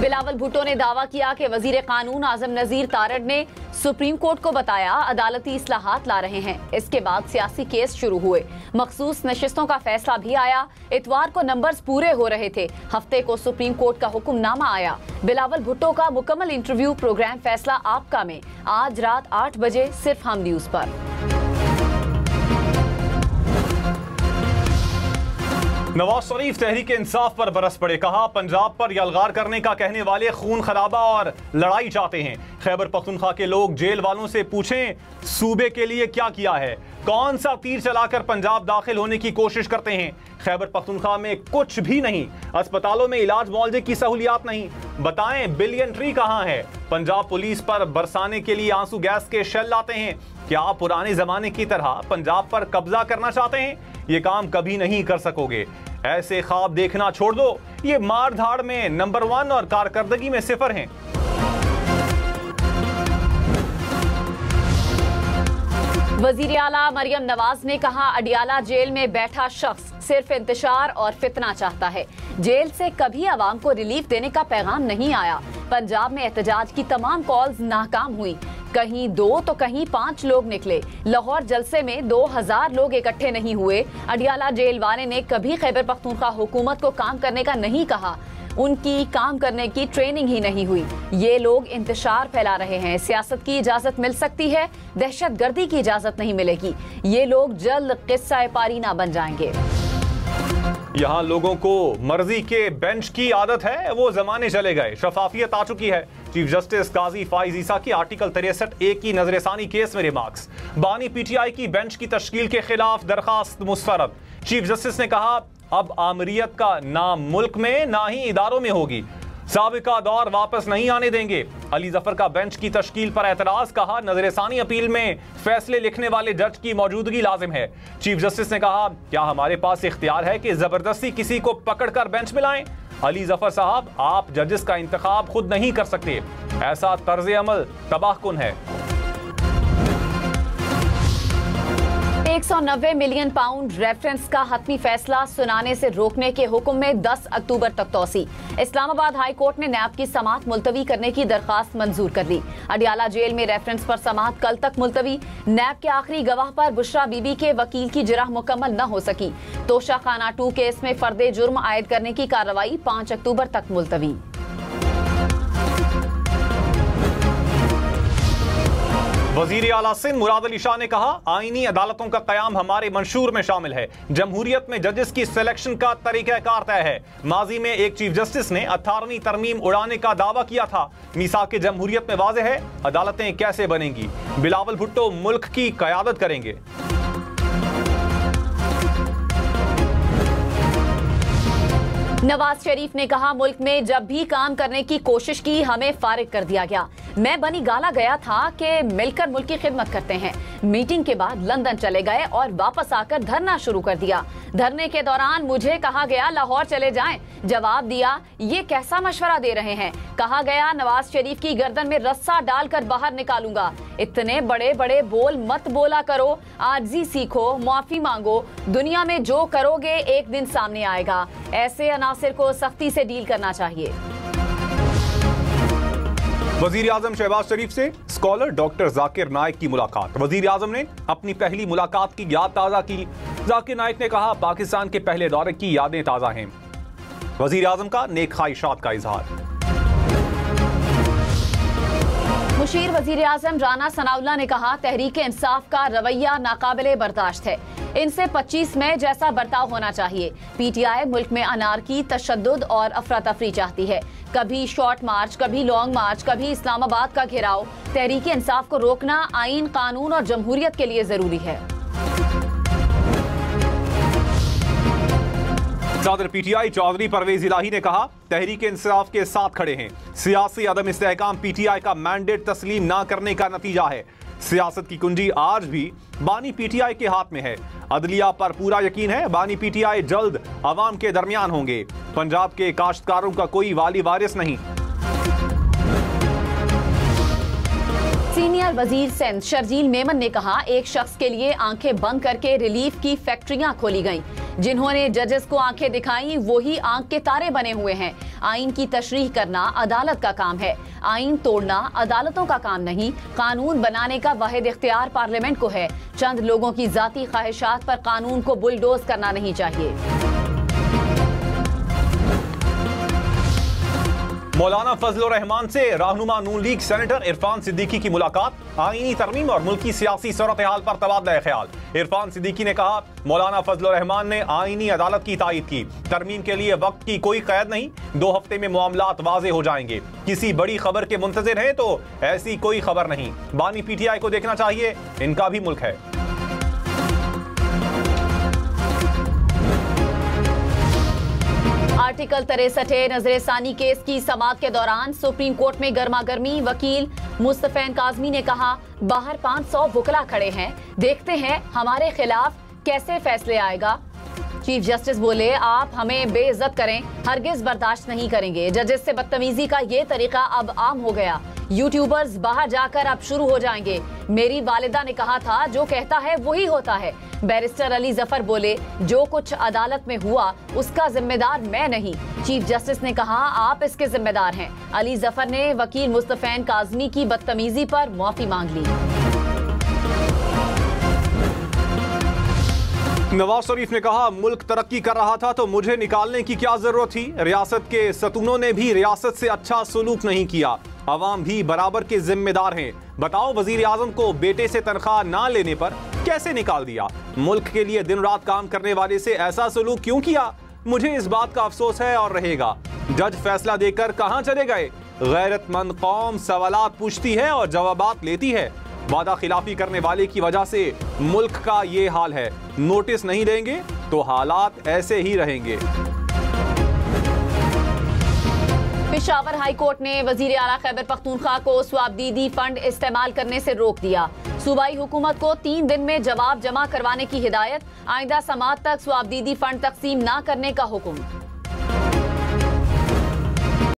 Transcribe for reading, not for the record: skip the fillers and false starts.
बिलावल भुट्टो ने दावा किया कि वजीर कानून आजम नजीर तारड़ ने सुप्रीम कोर्ट को बताया अदालती इस्लाहात ला रहे हैं। इसके बाद सियासी केस शुरू हुए, मखसूस नशिस्तों का फैसला भी आया। इतवार को नंबर्स पूरे हो रहे थे, हफ्ते को सुप्रीम कोर्ट का हुक्मनामा आया। बिलावल भुट्टो का मुकम्मल इंटरव्यू प्रोग्राम फैसला आपका में आज रात 8 बजे सिर्फ हम न्यूज पर। नवाज शरीफ तहरीक इंसाफ पर बरस पड़े, कहा पंजाब पर यलगार करने का कहने वाले खून खराबा और लड़ाई चाहते हैं। खैबर पख्तूनख्वा के लोग जेल वालों से पूछें सूबे के लिए क्या किया है, कौन सा तीर चलाकर पंजाब दाखिल होने की कोशिश करते हैं। खैबर पख्तूनख्वा में कुछ भी नहीं, अस्पतालों में इलाज मुआवजे की सहूलियात नहीं। बताएं बिलियन ट्री कहां है। पंजाब पुलिस पर बरसाने के लिए आंसू गैस के शेल लाते हैं। क्या आप पुराने जमाने की तरह पंजाब पर कब्जा करना चाहते हैं? ये काम कभी नहीं कर सकोगे। ऐसे ख्वाब देखना छोड़ दो, ये मार धाड़ में नंबर 1 और कारकर्दगी में 0 हैं। वजीर आला मरियम नवाज ने कहा अडियाला जेल में बैठा शख्स सिर्फ इंतशार और फितना चाहता है। जेल से कभी आवाम को रिलीफ देने का पैगाम नहीं आया। पंजाब में एहतजाज की तमाम कॉल्स नाकाम हुई, कहीं 2 तो कहीं 5 लोग निकले। लाहौर जलसे में 2000 लोग इकट्ठे नहीं हुए। अडियाला जेल वाले ने कभी खैबर पख्तूनख्वा हुकूमत को काम करने का नहीं कहा, उनकी काम करने की ट्रेनिंग ही नहीं हुई। ये लोग इंतशार फैला रहे हैं। सियासत की इजाजत मिल सकती है, दहशत गर्दी की इजाजत नहीं मिलेगी। ये लोग जल्द किस्सा पारी ना बन जाएंगे। यहाँ लोगों को मर्जी के बेंच की आदत है, वो जमाने चले गए, शफाफियत आ चुकी है। चीफ जस्टिस काजी फाइज ईसा की आर्टिकल 63A की नजरसानी केस में रिमार्क्स। बानी पीटीआई की बेंच की तश्कील के खिलाफ दरखास्त मुस्तरद। चीफ जस्टिस ने कहा अब आमरीयत का ना मुल्क में ना ही इदारों में होगी, साबिका दौर वापस नहीं आने देंगे। अली जफर का बेंच की तश्कील पर एतराज, कहा नजरसानी अपील में फैसले लिखने वाले जज की मौजूदगी लाजिम है। चीफ जस्टिस ने कहा क्या हमारे पास इख्तियार है कि जबरदस्ती किसी को पकड़कर बेंच में लाएं? अली जफर साहब, आप जजेस का इंतखाब खुद नहीं कर सकते, ऐसा तर्ज अमल तबाहकुन है। 190 मिलियन पाउंड रेफरेंस का हतमी फैसला सुनाने से रोकने के हुक्म में 10 अक्टूबर तक तौसी। इस्लामाबाद हाई कोर्ट ने नैब की समाअत मुलतवी करने की दरखास्त मंजूर कर ली। अडियाला जेल में रेफरेंस पर समाअत कल तक मुलतवी। नैब के आखिरी गवाह पर बुशरा बीबी के वकील की जिरह मुकम्मल न हो सकी। तोशा खाना 2 केस में फर्दे जुर्म आयद करने की कार्रवाई 5 अक्टूबर तक मुलतवी। वजीर आला सिंध मुराद अली शाह ने कहा आईनी अदालतों का कयाम हमारे मंशूर में शामिल है। जमहूरियत में जजेस की सिलेक्शन का तरीकाकार तय है। माजी में एक चीफ जस्टिस ने 18वीं तरमीम उड़ाने का दावा किया था। मीसाक जमहूरियत में वाज़ेह है अदालतें कैसे बनेंगी। बिलावल भुट्टो मुल्क की क़यादत करेंगे। नवाज शरीफ ने कहा मुल्क में जब भी काम करने की कोशिश की हमें फारिग कर दिया गया। मैं बनी गाला गया था कि मिलकर मुल्क की खिदमत करते हैं। मीटिंग के बाद लंदन चले गए और वापस आकर धरना शुरू कर दिया। धरने के दौरान मुझे कहा गया लाहौर चले जाएं। जवाब दिया ये कैसा मशवरा दे रहे हैं। कहा गया नवाज शरीफ की गर्दन में रस्सा डालकर बाहर निकालूंगा। इतने बड़े बड़े बोल मत बोला करो, आजिज़ी सीखो, माफी मांगो। दुनिया में जो करोगे एक दिन सामने आएगा। ऐसे अनासिर को सख्ती से डील करना चाहिए। वजीर आजम शहबाज शरीफ से स्कॉलर डॉक्टर जाकिर नाइक की मुलाकात। वजीर आजम ने अपनी पहली मुलाकात की याद ताज़ा की। जाकिर नाइक ने कहा पाकिस्तान के पहले दौरे की यादें ताज़ा हैं। वजीर आजम का नेक ख्वाहिशात का इजहार। मुशीर वजीर आजम राना सनाउल्लाह ने कहा तहरीक इंसाफ का रवैया नाकाबिले बर्दाश्त है। इनसे 25 मई जैसा बर्ताव होना चाहिए। पीटीआई मुल्क में अनारकी, तशद्दुद और अफरा तफरी चाहती है। कभी शॉर्ट मार्च, कभी लॉन्ग मार्च, कभी इस्लामाबाद का घेराव। तहरीक इंसाफ को रोकना आईन, कानून और जमहूरियत के लिए जरूरी है। सदर पीटीआई चौधरी परवेज इलाही ने कहा तहरीक इंसाफ के साथ खड़े हैं। सियासी अदम इस्तेहकाम पीटीआई का मैंडेट तस्लीम ना करने का नतीजा है। सियासत की कुंजी आज भी बानी पीटीआई के हाथ में है। अदलिया पर पूरा यकीन है बानी पीटीआई जल्द अवाम के दरमियान होंगे। पंजाब के काश्तकारों का कोई वाली वारिस नहीं। सीनियर वजीर सिंध शर्जील मेमन ने कहा एक शख्स के लिए आंखें बंद करके रिलीफ की फैक्ट्रियां खोली गईं। जिन्होंने जजेस को आंखें दिखाई वही आंख के तारे बने हुए हैं। आइन की तशरीह करना अदालत का काम है, आइन तोड़ना अदालतों का काम नहीं। कानून बनाने का वाहिद इख्तियार पार्लियामेंट को है। चंद लोगों की जाती ख्वाहिशात पर कानून को बुलडोज करना नहीं चाहिए। मौलाना फजल रहमान से रहनुमा नून लीग सेनेटर इरफान सिद्दीकी की मुलाकात, आईनी तरमीम और मुल्की सियासी सूरत हाल पर तबादला ख्याल। इरफान सिद्दीकी ने कहा, मौलाना फजल रहमान ने आईनी अदालत की तायद की। तरमीम के लिए वक्त की कोई कैद नहीं, 2 हफ्ते में मामलात वाजे हो जाएंगे। किसी बड़ी खबर के मुंतजिर हैं तो ऐसी कोई खबर नहीं। बानी पीटीआई को देखना चाहिए, इनका भी मुल्क है। आर्टिकल 63 नजरसानी केस की समाअत के दौरान सुप्रीम कोर्ट में गर्मा गर्मी। वकील मुस्तफैन काजमी ने कहा, बाहर 500 वकला खड़े हैं, देखते हैं हमारे खिलाफ कैसे फैसले आएगा। चीफ जस्टिस बोले, आप हमें बेइज्जत करें, हरगिज बर्दाश्त नहीं करेंगे। जजेस से बदतमीजी का ये तरीका अब आम हो गया। यूट्यूबर्स बाहर जाकर अब शुरू हो जाएंगे। मेरी वालिदा ने कहा था, जो कहता है वही होता है। बैरिस्टर अली जफर बोले, जो कुछ अदालत में हुआ उसका जिम्मेदार मैं नहीं। चीफ जस्टिस ने कहा, आप इसके जिम्मेदार हैं। अली जफर ने वकील मुस्तफैन काजमी की बदतमीजी पर माफी मांग ली। नवाज शरीफ ने कहा, मुल्क तरक्की कर रहा था तो मुझे निकालने की क्या जरूरत थी। रियासत के सतूनों ने भी रियासत से अच्छा सलूक नहीं किया। अवाम भी बराबर के जिम्मेदार हैं। बताओ, वजीर आजम को बेटे से तनख्वाह ना लेने पर कैसे निकाल दिया। मुल्क के लिए दिन रात काम करने वाले से ऐसा सलूक क्यों किया। मुझे इस बात का अफसोस है और रहेगा। जज फैसला देकर कहां चले गए। गैरतमंद कौम सवालात पूछती है और जवाबात लेती है। वादा खिलाफी करने वाले की वजह से मुल्क का ये हाल है। नोटिस नहीं देंगे तो हालात ऐसे ही रहेंगे। पेशावर हाई कोर्ट ने वजीर आला खैबर पख्तूनख्वा को स्वाबदीदी फंड इस्तेमाल करने से रोक दिया। सूबाई हुकूमत को 3 दिन में जवाब जमा करवाने की हिदायत। आइंदा समाअत तक स्वाबदीदी फंड तकसीम न करने का हुक्म।